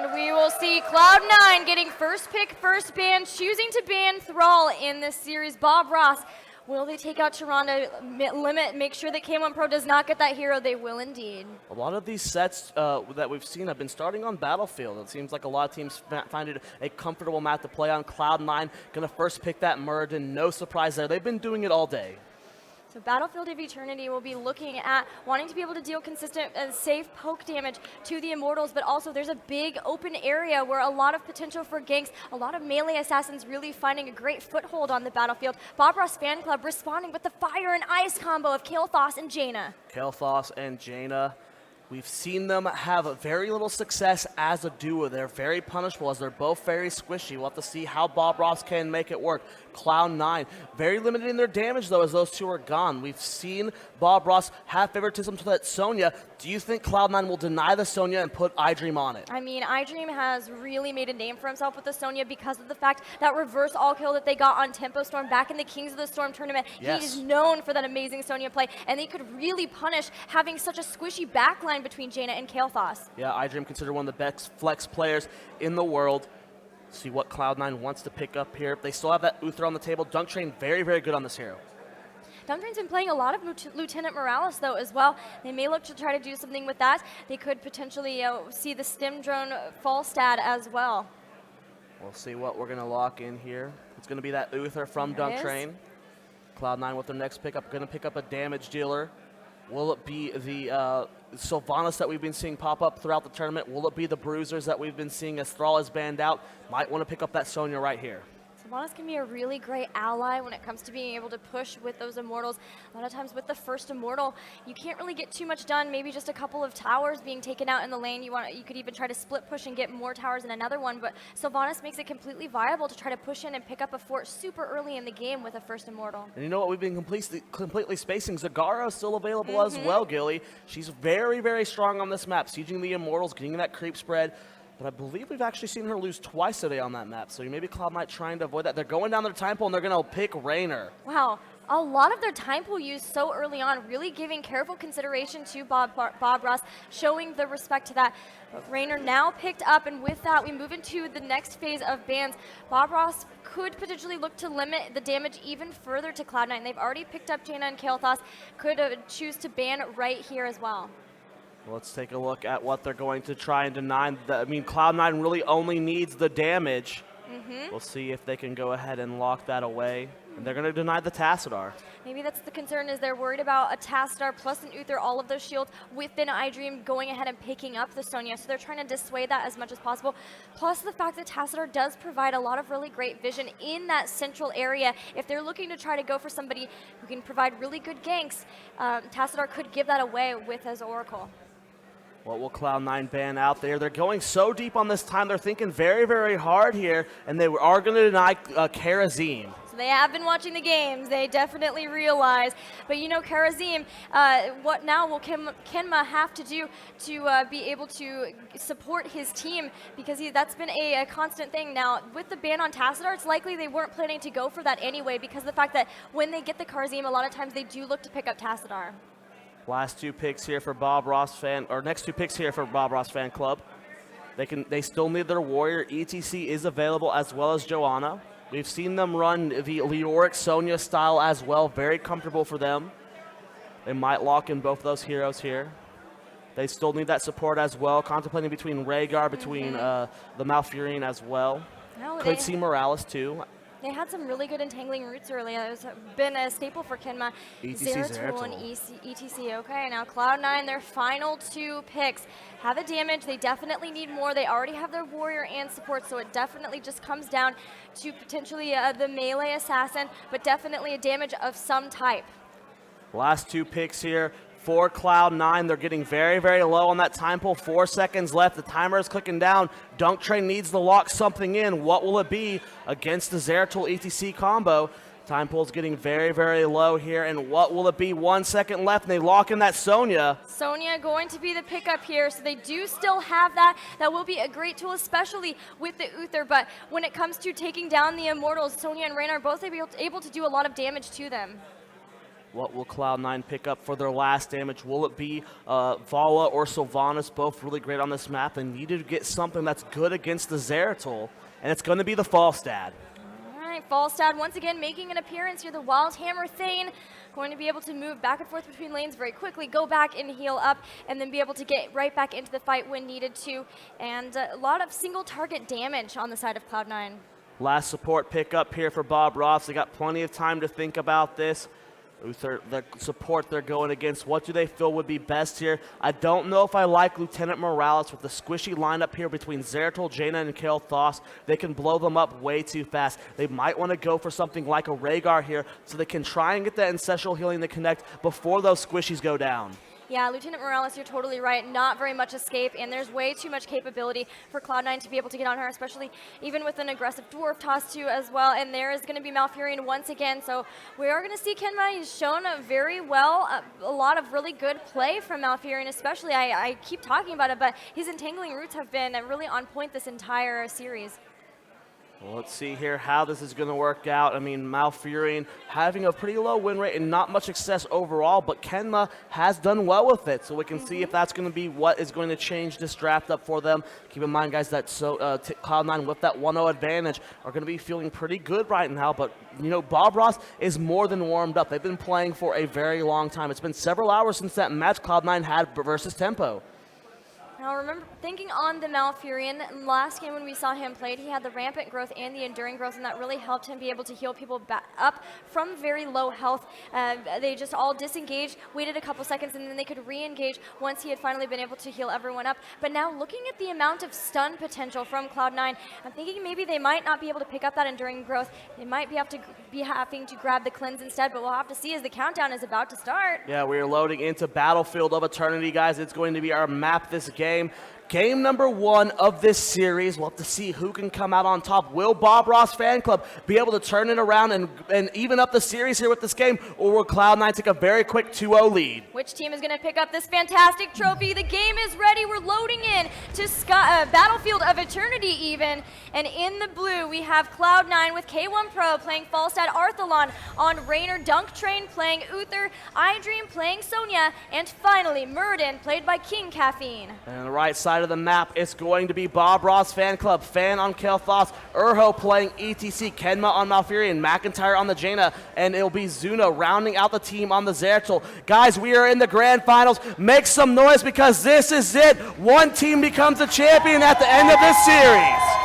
And we will see Cloud9 getting first pick, first ban, choosing to ban Thrall in this series. Bob Ross, will they take out Tyrande, make sure that K1 Pro does not get that hero? They will indeed. A lot of these sets that we've seen have been starting on Battlefield. It seems like a lot of teams find it a comfortable map to play on. Cloud9 going to first pick that Muradin. No surprise there. They've been doing it all day. So Battlefield of Eternity will be looking at wanting to be able to deal consistent and safe poke damage to the Immortals, but also there's a big open area where a lot of potential for ganks, a lot of melee assassins really finding a great foothold on the battlefield. Bob Ross Fan Club responding with the fire and ice combo of Kael'thas and Jaina. Kael'thas and Jaina. We've seen them have very little success as a duo. They're very punishable as they're both very squishy. We'll have to see how Bob Ross can make it work. Cloud9, very limited in their damage though as those two are gone. We've seen Bob Ross have favoritism to that Sonya. Do you think Cloud9 will deny the Sonya and put iDream on it? I mean, iDream has really made a name for himself with the Sonya because of the fact that reverse all kill that they got on Tempo Storm back in the Kings of the Storm tournament. Yes. He is known for that amazing Sonya play, and they could really punish having such a squishy backline between Jaina and Kael'thas. Yeah, iDream considered one of the best flex players in the world. See what Cloud9 wants to pick up here. They still have that Uther on the table. Dunk Train very, very good on this hero. Dunk Train's been playing a lot of Lieutenant Morales though as well. They may look to try to do something with that. They could potentially see the Stim Drone fall stat as well. We'll see what we're going to lock in here. It's going to be that Uther from Dunk Train. Cloud9 with their next pickup, going to pick up a damage dealer. Will it be the Sylvanas that we've been seeing pop up throughout the tournament? Will it be the Bruisers that we've been seeing as Thrall is banned out? Might want to pick up that Sonya right here. Sylvanas can be a really great ally when it comes to being able to push with those Immortals. A lot of times with the first Immortal, you can't really get too much done, maybe just a couple of towers being taken out in the lane. You could even try to split push and get more towers in another one, but Sylvanas makes it completely viable to try to push in and pick up a fort super early in the game with a first Immortal. And you know what we've been completely spacing? Zagara is still available as well, Gilly. She's very, very strong on this map, sieging the Immortals, getting that creep spread. But I believe we've actually seen her lose twice today on that map, so maybe Cloud9 trying to avoid that. They're going down their time pool, and they're going to pick Raynor. Wow, a lot of their time pool used so early on, really giving careful consideration to Bob Ross, showing the respect to that. But Raynor now picked up, and with that, we move into the next phase of bans. Bob Ross could potentially look to limit the damage even further to Cloud9. They've already picked up Jaina and Kael'thas, could choose to ban right here as well. Let's take a look at what they're going to try and deny. I mean, Cloud9 really only needs the damage. We'll see if they can go ahead and lock that away. And they're going to deny the Tassadar. Maybe that's the concern, is they're worried about a Tassadar plus an Uther, all of those shields within iDream going ahead and picking up the Sonya. So they're trying to dissuade that as much as possible. Plus the fact that Tassadar does provide a lot of really great vision in that central area. If they're looking to try to go for somebody who can provide really good ganks, Tassadar could give that away with his Oracle. What will Cloud9 ban out there? They're going so deep on this time. They're thinking very, very hard here, and they are going to deny Karazim. So they have been watching the games. They definitely realize. But you know, Karazim, what now will Kenma have to do to be able to support his team? Because that's been a constant thing. Now, with the ban on Tassadar, it's likely they weren't planning to go for that anyway, because of the fact that when they get the Karazim, a lot of times they do look to pick up Tassadar. Last two picks here for Bob Ross next two picks here for Bob Ross Fan Club. They still need their warrior. ETC is available as well as Joanna. We've seen them run the Leoric Sonya style as well. Very comfortable for them. They might lock in both of those heroes here. They still need that support as well. Contemplating between Rhaegar, between the Malfurion as well. Could see Morales too. They had some really good entangling roots earlier. It's been a staple for Kenma. Zeratul and ETC. Okay, now Cloud9, their final two picks have a damage. They definitely need more. They already have their warrior and support, so it definitely just comes down to potentially the melee assassin, but definitely a damage of some type. Last two picks here for Cloud9. They're getting very, very low on that time pool. 4 seconds left. The timer is clicking down. Dunk Train needs to lock something in. What will it be against the Zeratul ETC combo? Time pool's getting very, very low here. And what will it be? 1 second left, and they lock in that Sonya. Sonya going to be the pickup here, so they do still have that. That will be a great tool, especially with the Uther. But when it comes to taking down the Immortals, Sonya and Raynor are both able to do a lot of damage to them. What will Cloud9 pick up for their last damage? Will it be Vala or Sylvanas, both really great on this map? They need to get something that's good against the Zeratul, and it's going to be the Falstad. All right, Falstad once again making an appearance here. The Wild Hammer Thane going to be able to move back and forth between lanes very quickly, go back and heal up, and then be able to get right back into the fight when needed to. And a lot of single target damage on the side of Cloud9. Last support pick up here for Bob Ross. They got plenty of time to think about this. Uther, the support they're going against, what do they feel would be best here? I don't know if I like Lieutenant Morales with the squishy lineup here between Zeratul, Jaina, and Kael'thas. They can blow them up way too fast. They might want to go for something like a Rhaegar here so they can try and get that ancestral healing to connect before those squishies go down. Yeah, Lieutenant Morales, you're totally right. Not very much escape, and there's way too much capability for Cloud9 to be able to get on her, especially even with an aggressive Dwarf toss too as well. And there is going to be Malfurion once again. So we are going to see Kenma. He's shown very well, a lot of really good play from Malfurion, especially. I keep talking about it, but his entangling roots have been really on point this entire series. Well, let's see here how this is going to work out. I mean, Malfurion having a pretty low win rate and not much success overall, but Kenma has done well with it. So we can see if that's going to be what is going to change this draft up for them. Keep in mind, guys, that Cloud9 with that 1-0 advantage are going to be feeling pretty good right now. But, you know, Bob Ross is more than warmed up. They've been playing for a very long time. It's been several hours since that match Cloud9 had versus Tempo. Now remember, thinking on the Malfurion, last game when we saw him played, he had the rampant growth and the enduring growth, and that really helped him be able to heal people back up from very low health. They just all disengaged, waited a couple seconds, and then they could re-engage once he had finally been able to heal everyone up. But now looking at the amount of stun potential from Cloud9, I'm thinking maybe they might not be able to pick up that enduring growth. They might be having to grab the cleanse instead, but we'll have to see as the countdown is about to start. Yeah, we are loading into Battlefield of Eternity, guys. It's going to be our map this game. Game number 1 of this series. We'll have to see who can come out on top. Will Bob Ross Fan Club be able to turn it around and even up the series here with this game, or will Cloud9 take a very quick 2-0 lead? Which team is going to pick up this fantastic trophy? The game is ready. We're loading in to Battlefield of Eternity even. And in the blue, we have Cloud9 with K1 Pro playing Falstad Arthalon, on Raynor Dunk Train playing Uther, iDream playing Sonya, and finally Muradin played by King Caffeine. And on the right side of the map, it's going to be Bob Ross Fan Club, Fan on Kael'thas, Urho playing ETC, Kenma on Malfurion, McIntyre on the Jaina, and it'll be Zuna rounding out the team on the Zeratul. Guys, we are in the grand finals. Make some noise because this is it. One team becomes the champion at the end of this series.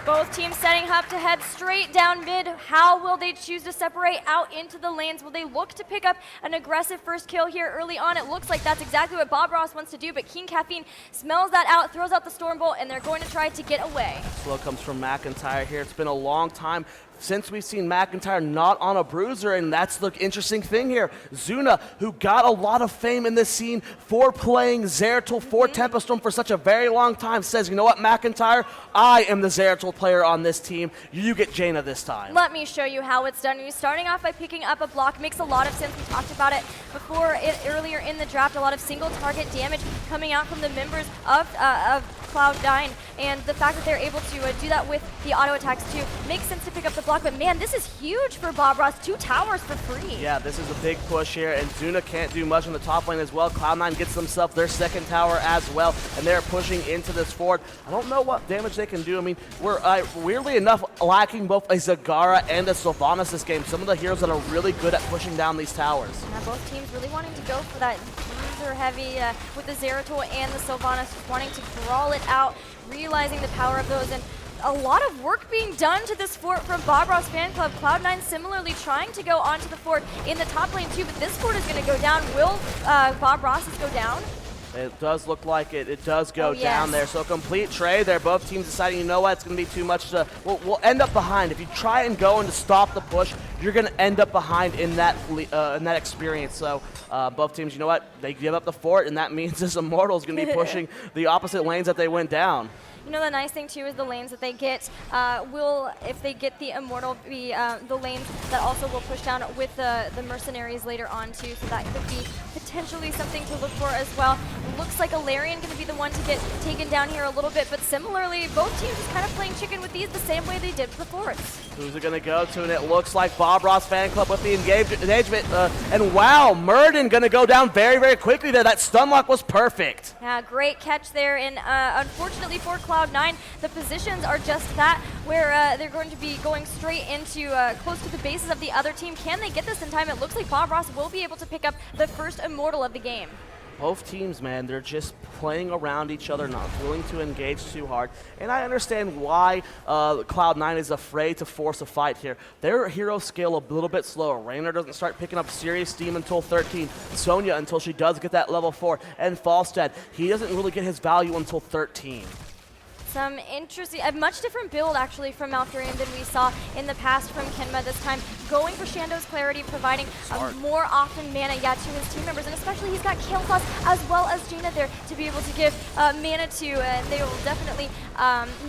Both teams setting up to head straight down mid. How will they choose to separate out into the lanes? Will they look to pick up an aggressive first kill here early on? It looks like that's exactly what Bob Ross wants to do, but King Caffeine smells that out, throws out the Stormbolt, and they're going to try to get away. Slow comes from McIntyre here. It's been a long time since we've seen McIntyre not on a bruiser, and that's the interesting thing here. Zuna, who got a lot of fame in this scene for playing Zeratul for Tempestorm for such a very long time, says, you know what, McIntyre, I am the Zeratul player on this team. You get Jaina this time. Let me show you how it's done. You're starting off by picking up a block. Makes a lot of sense. We talked about it before earlier in the draft. A lot of single target damage coming out from the members of Cloud9, and the fact that they're able to do that with the auto attacks too makes sense to pick up the block. But man, this is huge for Bob Ross. 2 towers for free. Yeah, this is a big push here, and Zuna can't do much on the top lane as well. Cloud9 gets themselves their second tower as well, and they're pushing into this fort. I don't know what damage they can do. I mean, we're weirdly enough lacking both a Zagara and a Sylvanas this game. Some of the heroes that are really good at pushing down these towers. Now both teams really wanting to go for that bruiser heavy with the Zeratul and the Sylvanas, just wanting to brawl it out, realizing the power of those, and a lot of work being done to this fort from Bob Ross Fan Club. Cloud9 similarly trying to go onto the fort in the top lane too, but this fort is going to go down. Will Bob Ross's go down? It does look like it. It does go down there. So complete trade there. Both teams deciding, you know what, it's going to be too much to... We'll end up behind. If you try and go and to stop the push, you're going to end up behind in that experience. So both teams, you know what, they give up the fort, and that means this Immortal is going to be pushing the opposite lanes that they went down. You know, the nice thing too is the lanes that they get will, if they get the immortal, be the lanes that also will push down with the mercenaries later on too. So that could be potentially something to look for as well. Looks like Alarian going to be the one to get taken down here a little bit, but similarly, both teams just kind of playing chicken with these the same way they did before. Who's it going to go to? And it looks like Bob Ross fan club with the engagement. And wow, Murden going to go down very, very quickly there. That stun lock was perfect. Yeah, great catch there. And unfortunately for Cloud9, the positions are just that, where they're going to be going straight into close to the bases of the other team. Can they get this in time? It looks like Bob Ross will be able to pick up the first immortal of the game. Both teams, man, they're just playing around each other, not willing to engage too hard. And I understand why Cloud9 is afraid to force a fight here. Their hero scale a little bit slower. Raynor doesn't start picking up serious steam until 13. Zoia until she does get that level 4. And Falstad, he doesn't really get his value until 13. Some interesting, a much different build actually from Malfurion than we saw in the past from Kenma this time. Going for Shando's clarity, providing more often mana to his team members, and especially he's got Kael'thas as well as Jaina there to be able to give mana to, and they will definitely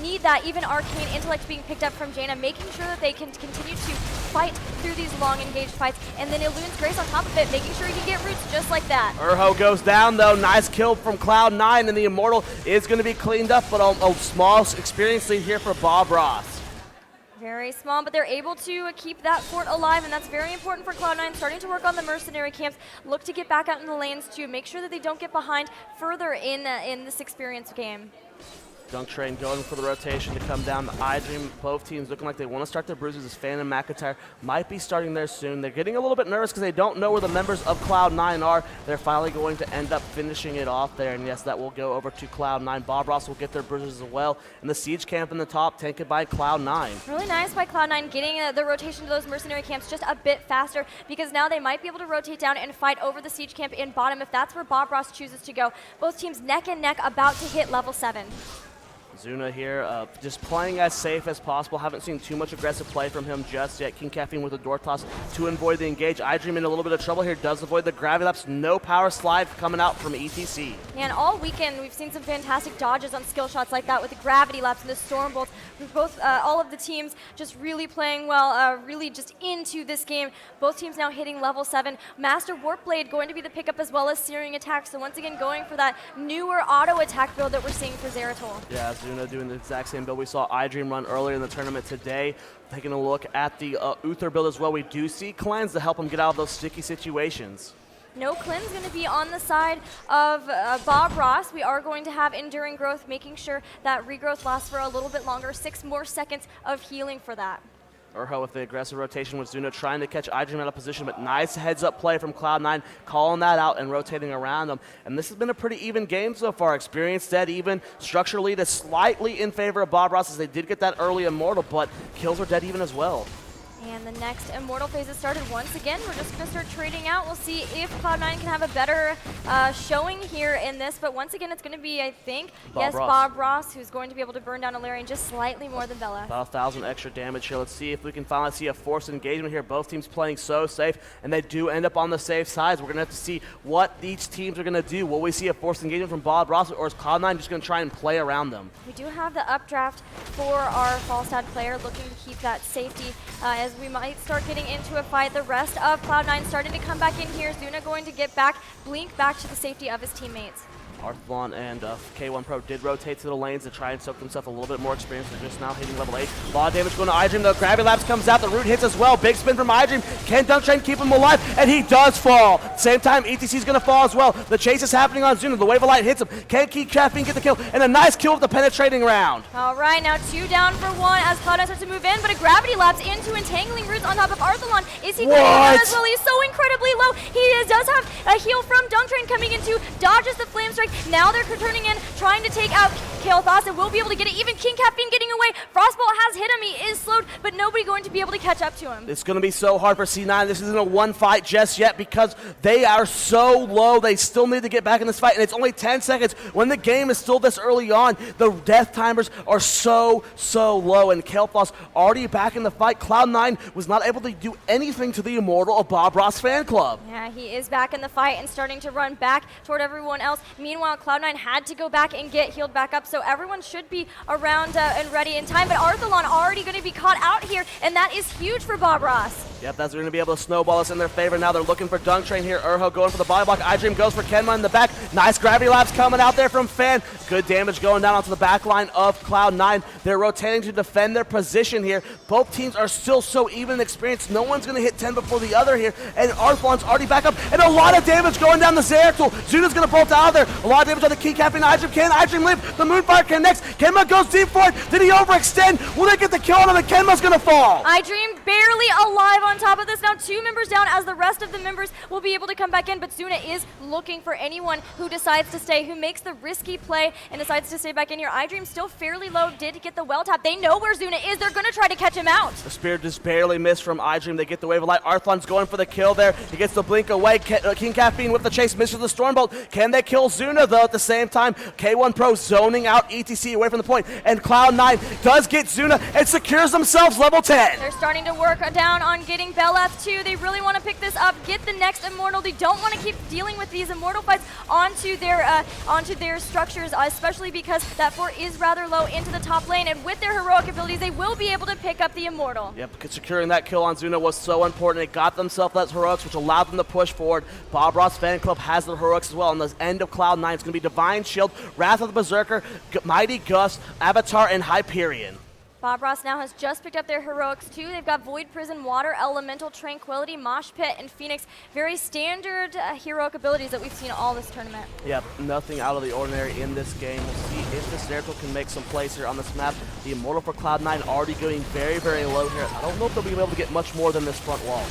need that. Even Arcane Intellect being picked up from Jaina, making sure that they can continue to fight through these long engaged fights, and then Illune's Grace on top of it, making sure he can get roots just like that. Urho goes down though, nice kill from Cloud9, and the Immortal is going to be cleaned up, but a small experience lead here for Bob Ross. Very small, but they're able to keep that fort alive, and that's very important for Cloud9. Starting to work on the mercenary camps, look to get back out in the lanes to make sure that they don't get behind further in this experience game. Dunk Train going for the rotation to come down. The iDream, both teams looking like they want to start their bruises as Fan and McIntyre might be starting there soon. They're getting a little bit nervous because they don't know where the members of Cloud9 are. They're finally going to end up finishing it off there, and yes, that will go over to Cloud9. Bob Ross will get their bruises as well, and the Siege camp in the top taken by Cloud9. Really nice by Cloud9 getting the rotation to those mercenary camps just a bit faster, because now they might be able to rotate down and fight over the Siege camp in bottom if that's where Bob Ross chooses to go. Both teams neck and neck, about to hit level 7. Zuna here, just playing as safe as possible. Haven't seen too much aggressive play from him just yet. King Caffeine with a door toss to avoid the engage. iDream in a little bit of trouble here, does avoid the gravity lapse. No power slide coming out from ETC. And all weekend we've seen some fantastic dodges on skill shots like that with the gravity lapse and the storm bolts. Both, all of the teams just really playing well, really just into this game. Both teams now hitting level 7. Master Warpblade going to be the pickup as well as Searing Attack. So once again going for that newer auto attack build that we're seeing for Zeratul. Yeah, Zuna doing the exact same build we saw iDream run earlier in the tournament today. Taking a look at the Uther build as well. We do see Cleanse to help him get out of those sticky situations. No Cleanse going to be on the side of Bob Ross. We are going to have Enduring Growth, making sure that regrowth lasts for a little bit longer. 6 more seconds of healing for that. Urho with the aggressive rotation with Zuna trying to catch iDream out of position, but nice heads-up play from Cloud9, calling that out and rotating around them. And this has been a pretty even game so far. Experience dead even. Structure lead is slightly in favor of Bob Ross as they did get that early Immortal, but kills are dead even as well. And the next Immortal phase has started once again. We're just going to start trading out. We'll see if Cloud9 can have a better showing here in this. But once again, it's going to be, I think, Bob Ross, who's going to be able to burn down Alarian just slightly more than Bella. About 1,000 extra damage here. Let's see if we can finally see a forced engagement here. Both teams playing so safe, and they do end up on the safe sides. We're going to have to see what each teams are going to do. Will we see a forced engagement from Bob Ross, or is Cloud9 just going to try and play around them? We do have the updraft for our Falstad player, looking to keep that safety as we might start getting into a fight. The rest of Cloud9 starting to come back in here. Zuna going to get back, blink back to the safety of his teammates. Arthlon and K1 Pro did rotate to the lanes to try and soak themselves a little bit more experience. They're just now hitting level 8. A lot of damage going to iDream. The Gravity Lapse comes out. The root hits as well. Big spin from iDream. Can Dunk Train keep him alive? And he does fall. Same time, ETC is going to fall as well. The chase is happening on Zuna. The Wave of Light hits him. Can Keep Caffeine get the kill? And a nice kill with the penetrating round. All right, now 2 down for 1 as Cloud9 starts to move in, but a Gravity Lapse into Entangling Roots on top of Arthlon. Is he going to get as well? He's so incredibly low. He does have a heal from Dunk Train coming into, dodges the Flame Strike. Now they're turning in, trying to take out Kael'thas, and will be able to get it. Even King Caffeine getting away. Frostbolt has hit him. He is slowed, but nobody going to be able to catch up to him. It's going to be so hard for C9. This isn't a one fight just yet because they are so low. They still need to get back in this fight, and it's only 10 seconds. When the game is still this early on, the death timers are so low, and Kael'thas already back in the fight. Cloud9 was not able to do anything to the Immortal of Bob Ross fan club. Yeah, he is back in the fight and starting to run back toward everyone else. Meanwhile, Meanwhile, Cloud9 had to go back and get healed back up, so everyone should be around and ready in time. But Arthalon already going to be caught out here, and that is huge for Bob Ross. Yep, that's going to be able to snowball us in their favor. Now they're looking for Dunk Train here. Urho going for the body block. iDream goes for Kenma in the back. Nice gravity labs coming out there from Fan. Good damage going down onto the back line of Cloud9. They're rotating to defend their position here. Both teams are still so even in experience. No one's going to hit 10 before the other here. And Arthalon's already back up. And a lot of damage going down the Zeratul. Zuna's going to bolt out of there. A lot of damage on the King Caffeine. iDream can. iDream live. The Moonfire connects. Kenma goes deep for it. Did he overextend? Will they get the kill on him? And Kenma's going to fall. iDream barely alive on top of this. Now 2 members down as the rest of the members will be able to come back in, but Zuna is looking for anyone who decides to stay, who makes the risky play and decides to stay back in here. iDream still fairly low, did get the well tap. They know where Zuna is. They're going to try to catch him out. The spear just barely missed from iDream. They get the wave of light. Arthalon's going for the kill there. He gets the blink away. King Caffeine with the chase, misses the Stormbolt. Can they kill Zuna though at the same time? K1 Pro zoning out ETC away from the point, and Cloud9 does get Zuna and secures themselves level 10. They're starting to work down on getting Beleth too. They really want to pick this up, get the next Immortal. They don't want to keep dealing with these Immortal fights onto their structures, especially because that fort is rather low into the top lane, and with their heroic abilities, they will be able to pick up the Immortal. Yep, securing that kill on Zuna was so important. They got themselves that heroics, which allowed them to push forward. Bob Ross Fan Club has the heroics as well. On the end of Cloud9, it's going to be Divine Shield, Wrath of the Berserker, Mighty Gust, Avatar, and Hyperion. Bob Ross now has just picked up their heroics too. They've got Void Prison, Water, Elemental, Tranquility, Mosh Pit, and Phoenix. Very standard heroic abilities that we've seen all this tournament. Yep, nothing out of the ordinary in this game. We'll see if this Zeratul can make some plays here on this map. The Immortal for Cloud9 already going very, very low here. I don't know if they'll be able to get much more than this front wall.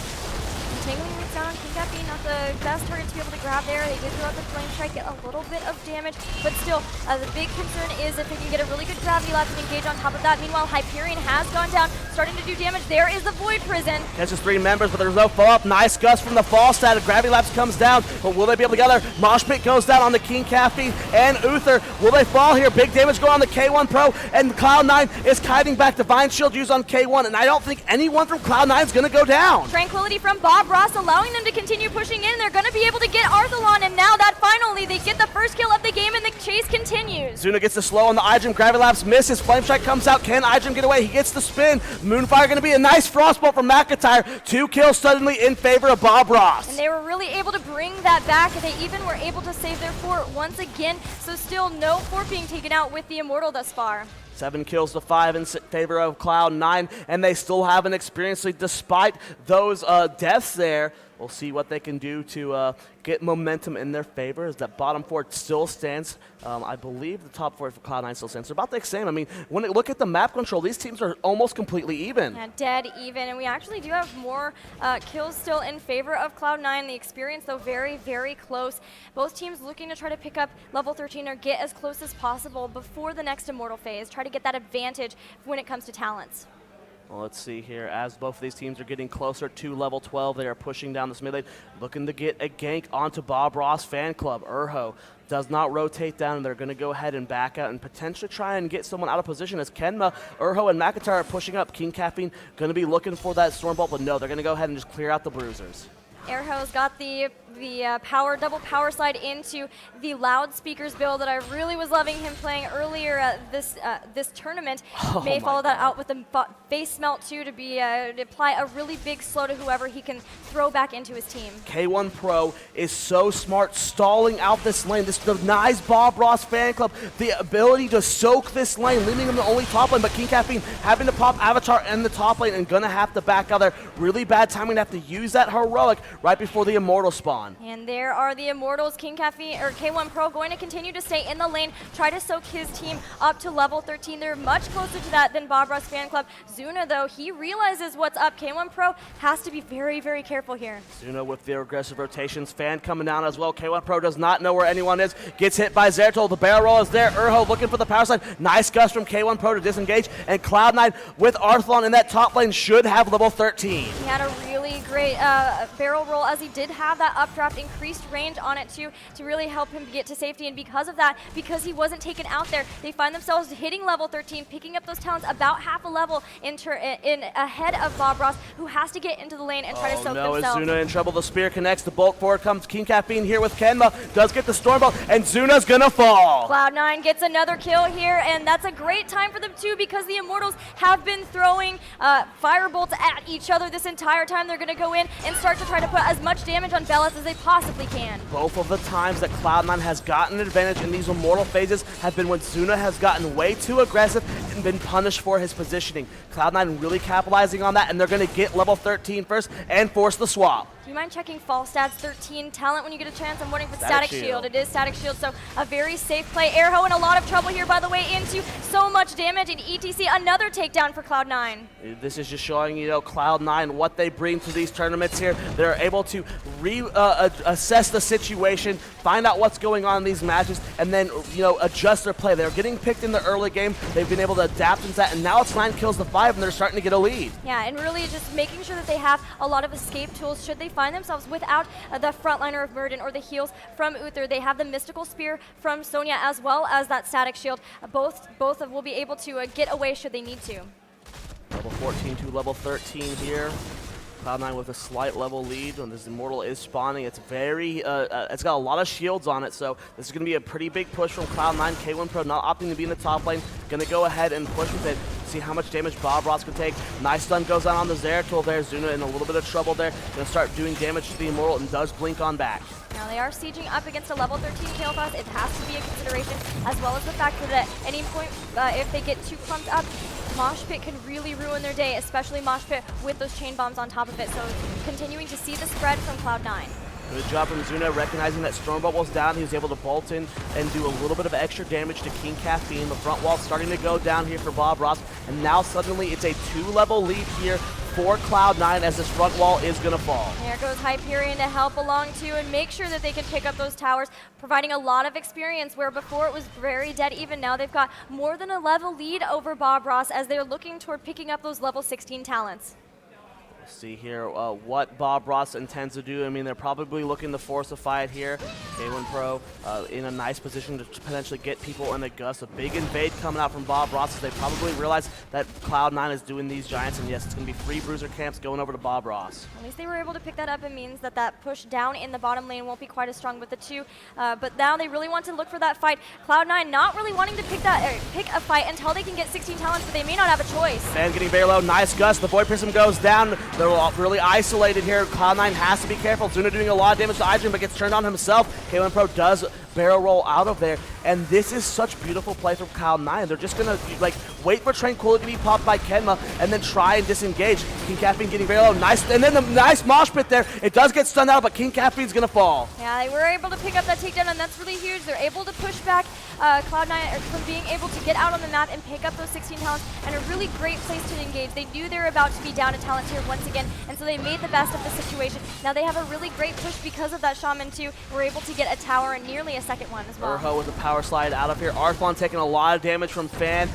Tangling Roots down on King Caffeine, not the best target to be able to grab there. They did throw out the Flame Strike, get a little bit of damage, but still, the big concern is if they can get a really good gravity lap and engage on top of that. Meanwhile, Hyperion has gone down, starting to do damage. There is the Void Prison. Catches 3 members, but there's no follow-up. Nice gust from the fall stat. Gravity Lapse comes down, but will they be able to gather? Mosh Pit goes down on the King Caffeine and Uther. Will they fall here? Big damage going on the K1 Pro, and Cloud9 is kiting back. Divine Shield used on K1, and I don't think anyone from Cloud9 is going to go down. Tranquility from Bob Ross, allowing them to continue pushing in. They're going to be able to get Arthalon, and now that finally they get the first kill of the game, and the chase continues. Zuna gets the slow on the iDream. Gravity Lapse misses. Flame Strike comes out. Can iDream get away? He gets the spin. Moonfire going to be a nice Frostbolt from McIntyre. 2 kills suddenly in favor of Bob Ross. And they were really able to bring that back. They even were able to save their fort once again, so still no fort being taken out with the Immortal thus far. 7 kills to 5 in favor of Cloud9, and they still have an experience lead despite those deaths there. We'll see what they can do to get momentum in their favor as that bottom 4 still stands. I believe the top 4 for Cloud9 still stands. They're about the same. I mean, when you look at the map control, these teams are almost completely even. Yeah, dead even, and we actually do have more kills still in favor of Cloud9. The experience, though, very, very close. Both teams looking to try to pick up level 13 or get as close as possible before the next Immortal phase. Try to get that advantage when it comes to talents. Well, let's see here. As both of these teams are getting closer to level 12, they are pushing down this mid lane, looking to get a gank onto Bob Ross Fan Club. Urho does not rotate down, and they're going to go ahead and back out and potentially try and get someone out of position as Kenma, Urho, and McIntyre are pushing up. King Caffeine going to be looking for that Stormbolt, but no, they're going to go ahead and just clear out the bruisers. Urho's got the double power slide into the loudspeakers build that I really was loving him playing earlier this tournament. May follow that out with the face melt too to apply a really big slow to whoever he can throw back into his team. K1 Pro is so smart, stalling out this lane. This denies Bob Ross Fan Club the ability to soak this lane, leaving him the only top lane, but King Caffeine having to pop Avatar in the top lane and gonna have to back out there. Really bad timing to have to use that heroic right before the Immortal spawn. And there are the Immortals. King Caffeine, or K1 Pro, going to continue to stay in the lane, try to soak his team up to level 13. They're much closer to that than Bob Ross Fan Club. Zuna, though, he realizes what's up. K1 Pro has to be very, very careful here. Zuna with the aggressive rotations. Fan coming down as well. K1 Pro does not know where anyone is. Gets hit by Zeratul. The barrel roll is there. Urho looking for the power slide. Nice gust from K1 Pro to disengage. And Cloud9 with Arthalon in that top lane should have level 13. He had a really really great barrel roll, as he did have that updraft, increased range on it too, to really help him get to safety. And because of that, because he wasn't taken out there, they find themselves hitting level 13, picking up those talents about half a level in ahead of Bob Ross, who has to get into the lane and try to soak themselves. Zuna in trouble. The spear connects. The bolt forward comes. King Caffeine here with Kenma. Does get the storm ball, and Zuna's gonna fall. Cloud9 gets another kill here, and that's a great time for them too, because the Immortals have been throwing firebolts at each other this entire time. They're gonna go in and start to try to put as much damage on Bellas as they possibly can. Both of the times that Cloud9 has gotten an advantage in these Immortal phases have been when Zuna has gotten way too aggressive and been punished for his positioning. Cloud9 really capitalizing on that, and they're gonna get level 13 first and force the swap. Do you mind checking fall stats 13 talent when you get a chance? I'm wondering if it's Static Static Shield. Shield. It is Static Shield, so a very safe play. Airho in a lot of trouble here, by the way, into so much damage, and ETC another takedown for Cloud9. This is just showing, Cloud9 what they bring to these tournaments here. They're able to assess the situation, find out what's going on in these matches, and then, adjust their play. They're getting picked in the early game. They've been able to adapt into that, and now it's 9 kills to 5, and they're starting to get a lead. Yeah, and really just making sure that they have a lot of escape tools should they find themselves without the frontliner of Murden or the heals from Uther. They have the Mystical Spear from Sonya, as well as that Static Shield. Both will be able to get away should they need to. Level 14 to level 13 here. Cloud9 with a slight level lead when this Immortal is spawning. It's it's got a lot of shields on it, so this is going to be a pretty big push from Cloud9. K1 Pro not opting to be in the top lane. Going to go ahead and push with it. See how much damage Bob Ross can take. Nice stun goes out on the Zeratul there. Zuna in a little bit of trouble there. Going to start doing damage to the Immortal and does blink on back. Now they are sieging up against a level 13 Kael'thas. It has to be a consideration, as well as the fact that at any point, if they get too clumped up, Mosh Pit can really ruin their day, especially Mosh Pit with those chain bombs on top of it. So continuing to see the spread from Cloud9. Good job from Zuna, recognizing that Storm Bubble's down. He was able to bolt in and do a little bit of extra damage to King Caffeine. The front wall's starting to go down here for Bob Ross, and now suddenly it's a 2-level lead here for Cloud9 as this front wall is going to fall. There goes Hyperion to help along too and make sure that they can pick up those towers, providing a lot of experience where before it was very dead even. Now they've got more than a level lead over Bob Ross as they're looking toward picking up those level 16 talents. See here what Bob Ross intends to do. I mean, they're probably looking to force a fight here. K1 Pro in a nice position to potentially get people in a gust. A big invade coming out from Bob Ross as they probably realize that Cloud9 is doing these giants, and yes, it's going to be 3 bruiser camps going over to Bob Ross. At least they were able to pick that up. It means that that push down in the bottom lane won't be quite as strong with the 2, but now they really want to look for that fight. Cloud9 not really wanting to pick a fight until they can get 16 talents, but they may not have a choice. Fan getting very low. Nice gust. The Void Prism goes down. They're really isolated here. Cloud9 has to be careful. Zuna doing a lot of damage to iDream, but gets turned on himself. K1 Pro does barrel roll out of there, and this is such beautiful play from Cloud9. They're just gonna wait for Tranquility to be popped by Kenma and then try and disengage. King Caffeine getting very low. Nice, and then the nice mosh pit there. It does get stunned out, but King Caffeine's gonna fall. Yeah, they were able to pick up that takedown, and that's really huge. They're able to push back Cloud9 from being able to get out on the map and pick up those 16 talents, and a really great place to engage. They knew they were about to be down a talent tier once again, and so they made the best of the situation. Now they have a really great push because of that Shaman too. We're able to get a tower and nearly a second one as well. Urho with a power slide out of here. Arthlon taking a lot of damage from Fan.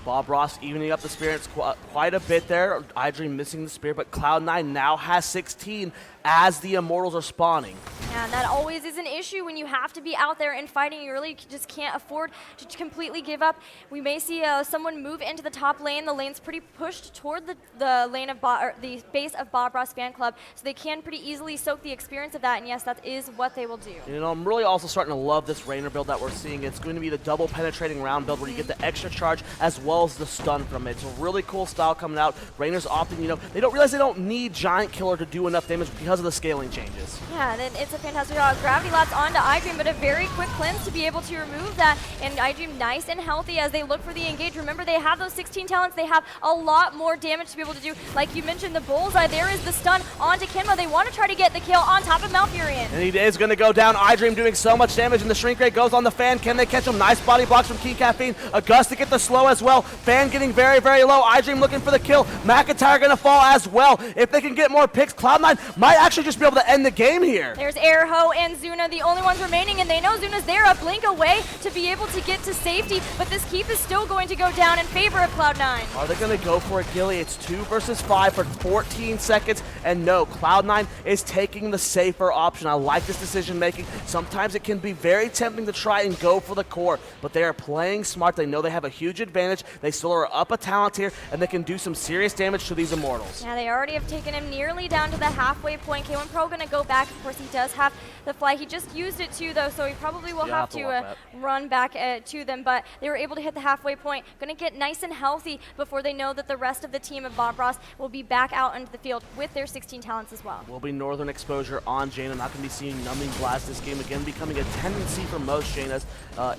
Bob Ross evening up the spirits quite a bit there. iDream missing the spear, but Cloud9 now has 16 as the Immortals are spawning. Yeah, and that always is an issue when you have to be out there and fighting. You really just can't afford to completely give up. We may see someone move into the top lane. The lane's pretty pushed toward the lane of the base of Bob Ross fan club, so they can pretty easily soak the experience of that. And yes, that is what they will do. I'm really also starting to love this Rainer build that we're seeing. It's going to be the double penetrating round build where you get the extra charge as well as the stun from it. It's a really cool style coming out. Rainer's often, they don't realize they don't need Giant Killer to do enough damage because of the scaling changes. Yeah, then it's a fantastic gravity lapse onto iDream, but a very quick cleanse to be able to remove that. And iDream nice and healthy as they look for the engage. Remember, they have those 16 talents. They have a lot more damage to be able to do. Like you mentioned, the bullseye. There is the stun onto Kenma. They want to try to get the kill on top of Malfurion. And he is going to go down. iDream doing so much damage, and the shrink rate goes on the Fan. Can they catch him? Nice body blocks from King Caffeine. A gust to get the slow as well. Fan getting very, very low. iDream looking for the kill. McIntyre going to fall as well. If they can get more picks, Cloud9 might actually just be able to end the game here. There's Airho and Zuna, the only ones remaining, and they know Zuna's there, a blink away to be able to get to safety, but this keep is still going to go down in favor of Cloud9. Are they going to go for it, Gilly? It's 2 versus 5 for 14 seconds, and no, Cloud9 is taking the safer option. I like this decision making. Sometimes it can be very tempting to try and go for the core, but they are playing smart. They know they have a huge advantage. They still are up a talent here, and they can do some serious damage to these Immortals. Yeah, they already have taken him nearly down to the halfway point. K1 Pro going to go back. Of course, he does have the fly. He just used it too, though, so he probably will have to run back to them, but they were able to hit the halfway point. Going to get nice and healthy before they know that the rest of the team of Bob Ross will be back out into the field with their 16 talents as well. Will be Northern exposure on Jaina. Not going to be seeing Numbing Blast this game again, becoming a tendency for most Jainas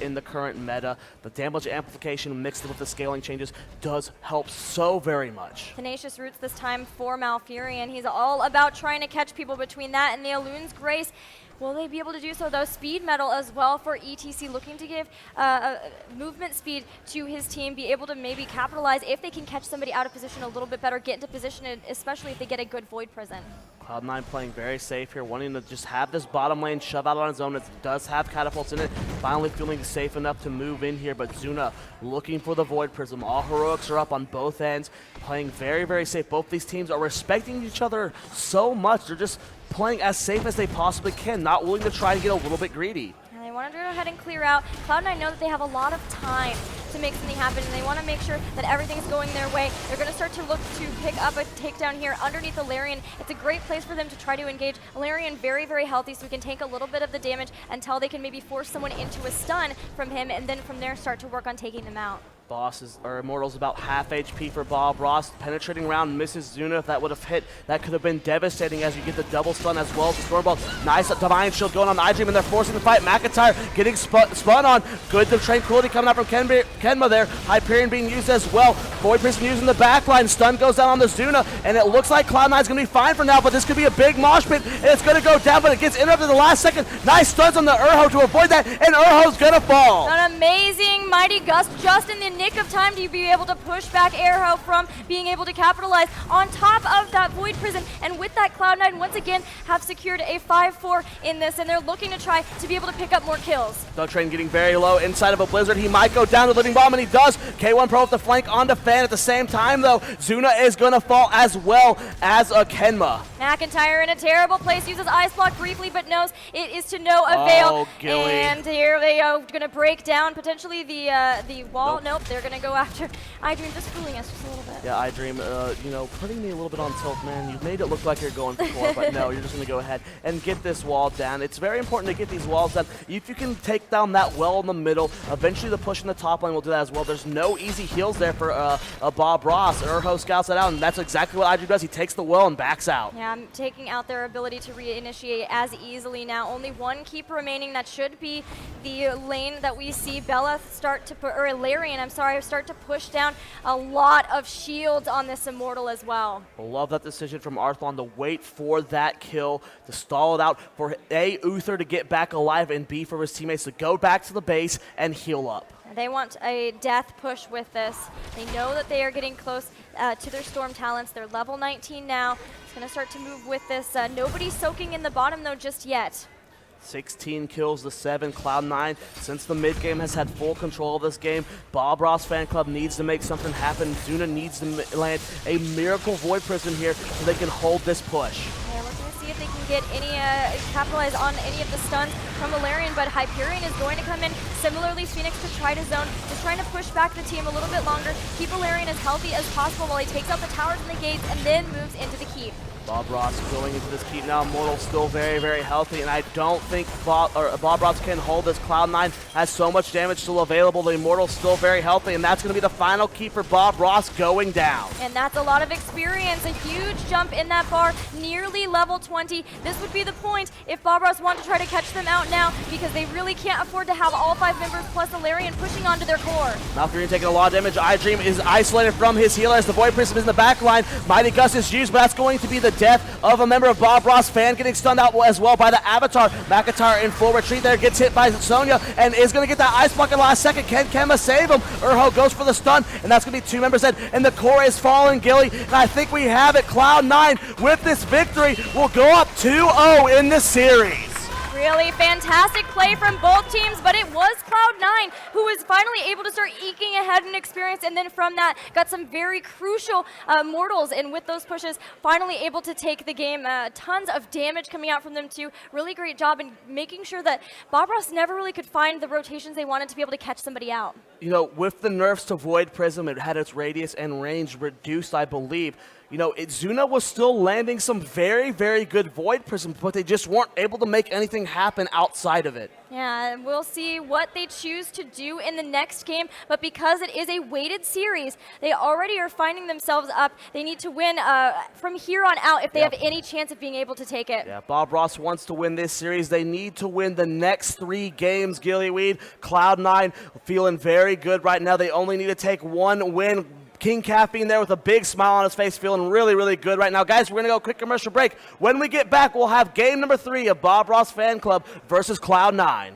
in the current meta. The damage amplification mixed with the scaling changes does help so very much. Tenacious Roots this time for Malfurion. He's all about trying to catch people between that and the Elun's Grace. Will they be able to do so, though? Speed medal as well for ETC, looking to give movement speed to his team, be able to maybe capitalize if they can catch somebody out of position a little bit better, get into position, especially if they get a good Void Prison. Cloud9 playing very safe here, wanting to just have this bottom lane shove out on its own. It does have catapults in it, finally feeling safe enough to move in here, but Zuna looking for the Void Prism. All heroics are up on both ends, playing very, very safe. Both these teams are respecting each other so much. They're just playing as safe as they possibly can, not willing to try to get a little bit greedy. And they want to go ahead and clear out. Cloud9 know that they have a lot of time to make something happen, and they want to make sure that everything's going their way. They're going to start to look to pick up a takedown here underneath Alarian. It's a great place for them to try to engage. Alarian very, very healthy, so we can take a little bit of the damage until they can maybe force someone into a stun from him, and then from there start to work on taking them out. Immortal's about half HP for Bob Ross. Penetrating round misses Zuna. If that would have hit, that could have been devastating as you get the double stun as well as the Stormball. Nice Divine Shield going on iDream, and they're forcing the fight. McIntyre getting spun on. Good tranquility coming out from Kenma there. Hyperion being used as well. Void Prism using the backline. Stun goes down on the Zuna, and it looks like Cloud9's going to be fine for now, but this could be a big mosh pit, and it's going to go down, but it gets interrupted in the last second. Nice stuns on the Urho to avoid that, and Urho's going to fall. An amazing Mighty Gust just in the nick of time to be able to push back Airho from being able to capitalize on top of that Void Prison. And with that, Cloud9 once again have secured a 5-4 in this, and they're looking to try to be able to pick up more kills. Train getting very low inside of a Blizzard. He might go down to Living Bomb, and he does. K1 Pro with the flank onto Fan at the same time, though. Zuna is going to fall as well as a Kenma. McIntyre in a terrible place, uses Ice Block briefly, but knows it is to no avail. Gilly. And here they are going to break down potentially the wall. Nope, they're going to go after iDream, just fooling us just a little bit. Yeah, iDream, you know, putting me a little bit on tilt, man. You've made it look like you're going for it, but no, you're just going to go ahead and get this wall down. It's very important to get these walls down. If you can take down that well in the middle, eventually the push in the top lane will do that as well. There's no easy heals there for Bob Ross. Urho scouts that out, and that's exactly what iDream does. He takes the well and backs out. Yeah, I'm taking out their ability to reinitiate as easily now. Only one keep remaining. That should be the lane that we see Bella start to put, or Ilarion, I'm sorry, start to push down a lot of shields on this Immortal as well. Love that decision from Arthlon to wait for that kill, to stall it out for A, Uther to get back alive, and B, for his teammates to go back to the base and heal up. They want a death push with this. They know that they are getting close to their Storm talents. They're level 19 now. It's going to start to move with this. Nobody's soaking in the bottom, though, just yet. 16 kills to 7. Cloud9, since the mid game, has had full control of this game. Bob Ross fan club needs to make something happen. Zuna needs to land a miracle Void Prism here so they can hold this push. Yeah, we're going to see if they can get any, capitalize on any of the stuns from Valerian, but Hyperion is going to come in. Similarly, Phoenix to try to zone, just trying to push back the team a little bit longer, keep Valerian as healthy as possible while he takes out the towers and the gates and then moves into the keep. Bob Ross going into this keep now. Immortal still very, very healthy, and I don't think Bob Ross can hold this. Cloud9 has so much damage still available. The Immortal's still very healthy, and that's going to be the final keep for Bob Ross going down. And that's a lot of experience, a huge jump in that bar, nearly level 20. This would be the point if Bob Ross want to try to catch them out now, because they really can't afford to have all 5 members plus Ilarion pushing onto their core. Malfurion taking a lot of damage. iDream is isolated from his healer as the Void Prism is in the back line. Mighty Gust is used, but that's going to be the death of a member of Bob Ross fan getting stunned out as well by the Avatar. McIntyre in full retreat there, gets hit by Zoia and is going to get that ice block in the last second. Can Kemba save him? Urho goes for the stun, and that's going to be 2 members dead, and the core is falling, Gilly, and I think we have it. Cloud9 with this victory will go up 2-0 in the series. Really fantastic play from both teams, but it was Cloud9 who was finally able to start eking ahead in experience, and then from that got some very crucial mortals, and with those pushes finally able to take the game. Tons of damage coming out from them too. Really great job in making sure that Bob Ross never really could find the rotations they wanted to be able to catch somebody out. You know, with the nerfs to Void Prism, it had its radius and range reduced, I believe. You know, Zuna was still landing some very, very good Void Prisms, but they just weren't able to make anything happen outside of it. Yeah, we'll see what they choose to do in the next game, but because it is a weighted series, they already are finding themselves up. They need to win from here on out if they have any chance of being able to take it. Yeah, Bob Ross wants to win this series. They need to win the next 3 games, Gillyweed. Cloud9 feeling very good right now. They only need to take 1 win. King Calf being there with a big smile on his face, feeling really, really good right now. Guys, we're going to go a quick commercial break. When we get back, we'll have game number 3 of Bob Ross Fan Club versus Cloud9.